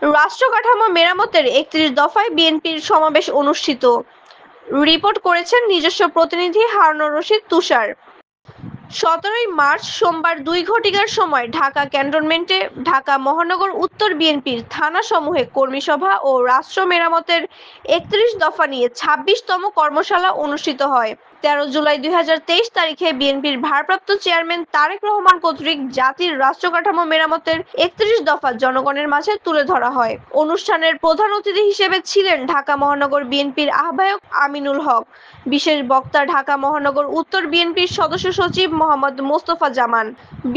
রাষ্ট্র কাঠামো মেরামতের ৩১ দফায় বিএনপির সমাবেশ অনুষ্ঠিত। রিপোর্ট করেছেন নিজস্ব প্রতিনিধি হারুনুর রশিদ তুষার। ১৭ই মার্চ সোমবার ২ ঘটিকার সময় ঢাকা ক্যান্টনমেন্টে ঢাকা মহানগর উত্তর বিএনপির থানাসমূহে কর্মী সভা ও রাষ্ট্র মেরামতের ৩১ দফা নিয়ে ২৬তম কর্মশালা অনুষ্ঠিত হয়। ১৩ জুলাই ২০২৩ তারিখে বিএনপির ভারপ্রাপ্ত চেয়ারম্যান তারেক রহমান কর্তৃক জাতির রাষ্ট্র কাঠামো মেরামতের ৩১ দফা জনগণের মাঝে তুলে ধরা হয়। অনুষ্ঠানের প্রধান অতিথি হিসেবে ছিলেন ঢাকা মহানগর বিএনপির আহ্বায়ক আমিনুল হক। বিশেষ বক্তা ঢাকা মহানগর উত্তর বিএনপির সদস্য সচিব মোহাম্মদ মোস্তফা জামান।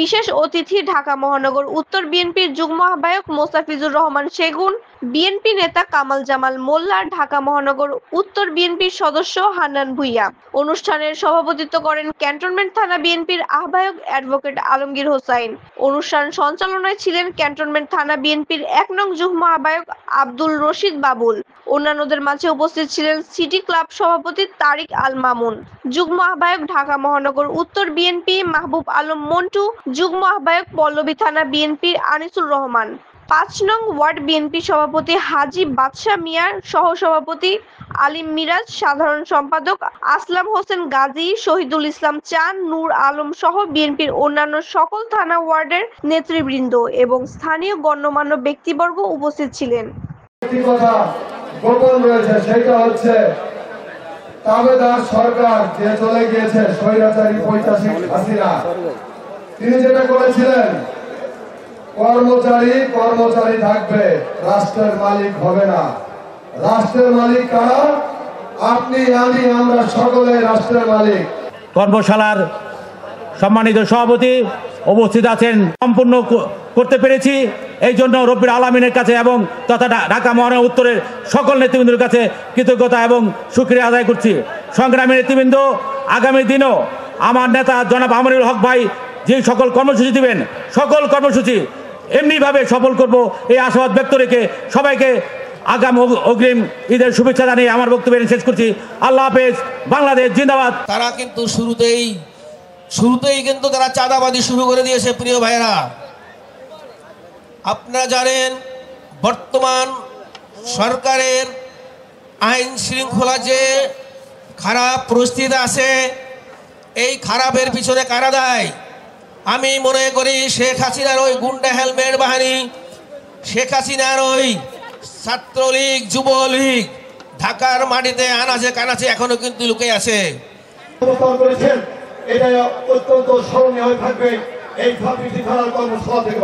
বিশেষ অতিথি ঢাকা মহানগর উত্তর বিএনপির যুগ্ম আহ্বায়ক মোস্তাফিজুর রহমান সেগুন, বিএনপি নেতা কামাল জামাল মোল্লা, ঢাকা মহানগর উত্তর বিএনপির সদস্য হান্নান ভূঁইয়া। অনুষ্ঠানের সভাপতিত্ব করেন ক্যান্টনমেন্ট থানা বিএনপির আহ্বায়ক অ্যাডভোকেট আলমগীর হোসাইন। অনুষ্ঠান সঞ্চালনায় ছিলেন ক্যান্টনমেন্ট থানা বিএনপির ১ নং যুগ্ম আহ্বায়ক আব্দুল রশিদ বাবুল। অন্যান্যদের মাঝে উপস্থিত ছিলেন সিটি ক্লাব সভাপতি তারিক আল মামুন, যুগ্ম আহ্বায়ক ঢাকা মহানগর উত্তর বিএনপি মাহবুব আলম মন্টু, যুগ্ম আহ্বায়ক পল্লবী থানা বিএনপির আনিসুর রহমান, ৫ নং ওয়ার্ড বিএনপি সভাপতি হাজী বাদশা মিয়া, সহসভাপতি আলিম মিরাজ, সাধারণ সম্পাদক আসলাম হোসেন গাজী, শহীদুল ইসলাম চান, নূর আলম সহ বিএনপির অন্যান্য সকল থানা ওয়ার্ডের নেতৃবৃন্দ এবং স্থানীয় গণ্যমান্য ব্যক্তিবর্গ উপস্থিত ছিলেন। গোপন রয়েছে, সেটা হচ্ছে তাবেদার সরকার যে চলে গিয়েছে স্বৈরাচারী পৈশাচিক হাসিনা, তিনি যেটা করেছিলেন কর্মচারী থাকবে, রাষ্ট্রের মালিক হবে না। রাষ্ট্রের মালিক কারা? আপনি, আমি, আমরা সকলে রাষ্ট্রের মালিক। কর্মশালার সম্মানিত সভাপতি উপস্থিত আছেন, সম্পূর্ণ করতে পেরেছি এই জন্য রব্বিল আলামিনের কাছে এবং তথা ঢাকা মহানগর উত্তরের সকল নেতৃবৃন্দের কাছে কৃতজ্ঞতা এবং শুকরিয়া আদায় করছি। সংগ্রামী নেতৃবৃন্দ, আগামী দিনও আমার নেতা জনাব আমিনুল হক ভাই যে সকল কর্মসূচি দিবেন, সকল কর্মসূচি এমনিভাবে সফল করব এই আশাবাদ ব্যক্ত রেখে সবাইকে আগাম অগ্রিম ঈদের শুভেচ্ছা জানিয়ে আমার বক্তব্য শেষ করছি। আল্লাহ হাফেজ, বাংলাদেশ জিন্দাবাদ। তারা কিন্তু শুরুতেই কিন্তু তারা চাঁদাবাজি শুরু করে দিয়েছে। প্রিয় ভাইরা, আপনারা জানেন বর্তমান সরকারের আইন শৃঙ্খলা যে খারাপ পরিস্থিতি আছে, এই খারাপের পিছনে কারা দায়? আমি মনে করি শেখ হাসিনার ওই গুন্ডা হেলমেট বাহিনী, শেখ হাসিনার ওই ছাত্রলীগ, যুবলীগ ঢাকার মাটিতে আনাচে কানাচে এখনো কিন্তু লুকে আছে। এটা অত্যন্ত স্মরণীয় হয়ে থাকবে এই ছাব্বিশটি থানার কর্মশালা থেকে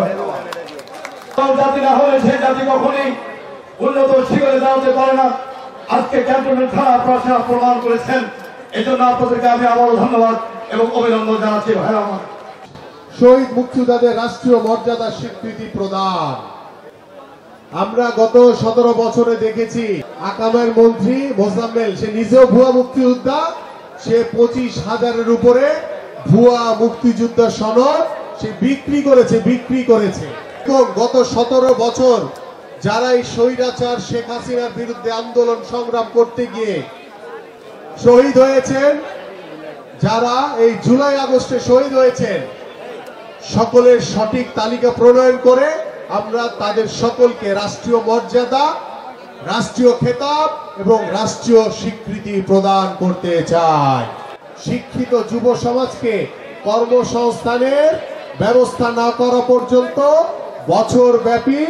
জাতি না হলে সেই জাতি কখনই উন্নত শিখরে দাঁড়াতে পারে না। আজকে ক্যান্টনমেন্ট থানা আপনারা প্রমাণ করেছেন, এই জন্য আপনাদেরকে আমি আবারও ধন্যবাদ এবং অভিনন্দন জানাচ্ছি। ভাইরা আমার, শহীদ মুক্তিযোদ্ধাদের রাষ্ট্রীয় মর্যাদা স্বীকৃতি প্রদান। আমরা গত 17 বছরে দেখেছি আকামের মন্ত্রী মোজাম্মেল, সে নিজেও ভুয়া মুক্তিযোদ্ধা, সে 25,000-এর উপরে ভুয়া মুক্তিযুদ্ধ সনদ সে বিক্রি করেছে। গত 17 বছর যারা এই স্বৈরাচার শেখ হাসিনার বিরুদ্ধে আন্দোলন সংগ্রাম করতে গিয়ে শহীদ হয়েছেন, যারা এই জুলাই আগস্টে শহীদ হয়েছেন, সকলের সঠিক তালিকা প্রণয়ন করে আমরা তাদের সকলকে রাষ্ট্রীয় মর্যাদা, রাষ্ট্রীয় খেতাব এবং রাষ্ট্রীয় স্বীকৃতি প্রদান করতে চাই। শিক্ষিত যুব সমাজকে কর্মসংস্থানের ব্যবস্থা না করা পর্যন্ত বছরব্যাপী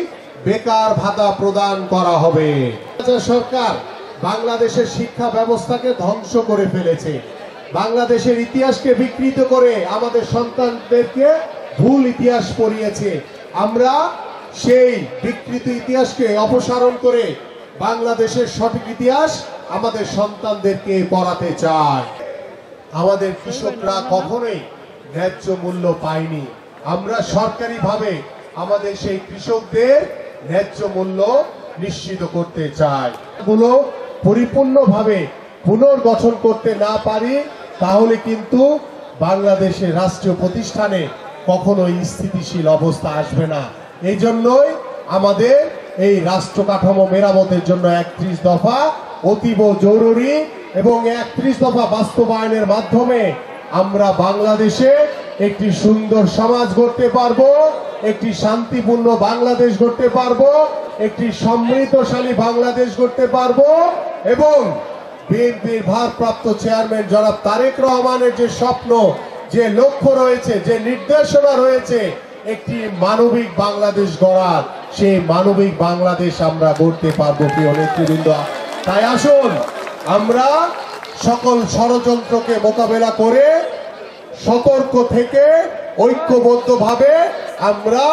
বেকার ভাতা প্রদান করা হবে। সরকার বাংলাদেশের শিক্ষা ব্যবস্থাকে ধ্বংস করে ফেলেছে, বাংলাদেশের ইতিহাসকে বিকৃত করে আমাদের সন্তানদেরকে ভুল ইতিহাস পড়িয়েছে। আমরা সেই বিকৃত ইতিহাসকে অপসারণ করে বাংলাদেশের সঠিক ইতিহাস আমাদের সন্তানদেরকে পড়াতে চাই। আমাদের কৃষকরা কখনোই ন্যায্য মূল্য পায়নি। আমরা সরকারিভাবে আমাদের সেই কৃষকদের ন্যায্য মূল্য নিশ্চিত করতে চাই। এগুলো পরিপূর্ণভাবে পুনর্গঠন করতে না পারি তাহলে কিন্তু বাংলাদেশের রাষ্ট্রীয় প্রতিষ্ঠানে কখনোই স্থিতিশীল অবস্থা আসবে না। এই জন্যই আমাদের এই রাষ্ট্র কাঠামো মেরামতের জন্য ৩১ দফা অতীব জরুরি এবং ৩১ দফা বাস্তবায়নের মাধ্যমে আমরা বাংলাদেশে একটি সুন্দর সমাজ গড়তে পারবো, একটি শান্তিপূর্ণ বাংলাদেশ গড়তে পারবো একটি সমৃদ্ধশালী বাংলাদেশ গড়তে পারবো এবং বিএনপির ভারপ্রাপ্ত চেয়ারম্যান জনাব তারেক রহমানের যে স্বপ্ন, যে লক্ষ্য রয়েছে, যে নির্দেশনা রয়েছে একটি মানবিক বাংলাদেশ গড়ার, সেই মানবিক বাংলাদেশ আমরা গড়তে পারবো প্রিয় নেতৃবৃন্দ। তাই আসুন আমরা সকল ষড়যন্ত্রকে মোকাবেলা করে সতর্ক থেকে ঐক্যবদ্ধভাবে আমরা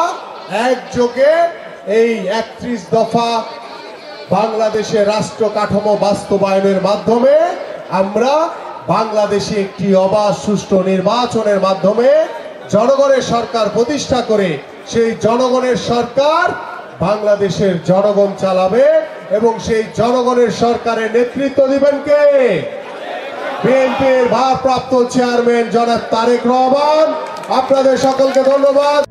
একযোগে এই 31 দফা বাংলাদেশের রাষ্ট্র কাঠামো বাস্তবায়নের মাধ্যমে আমরা বাংলাদেশে একটি অবাধ সুষ্ঠু নির্বাচনের মাধ্যমে জনগণের সরকার প্রতিষ্ঠা করে সেই জনগণের সরকার বাংলাদেশের জনগণ চালাবে এবং সেই জনগণের সরকারের নেতৃত্ব দিবেন কে? বিএনপির ভারপ্রাপ্ত চেয়ারম্যান জনাব তারেক রহমান। আপনাদের সকলকে ধন্যবাদ।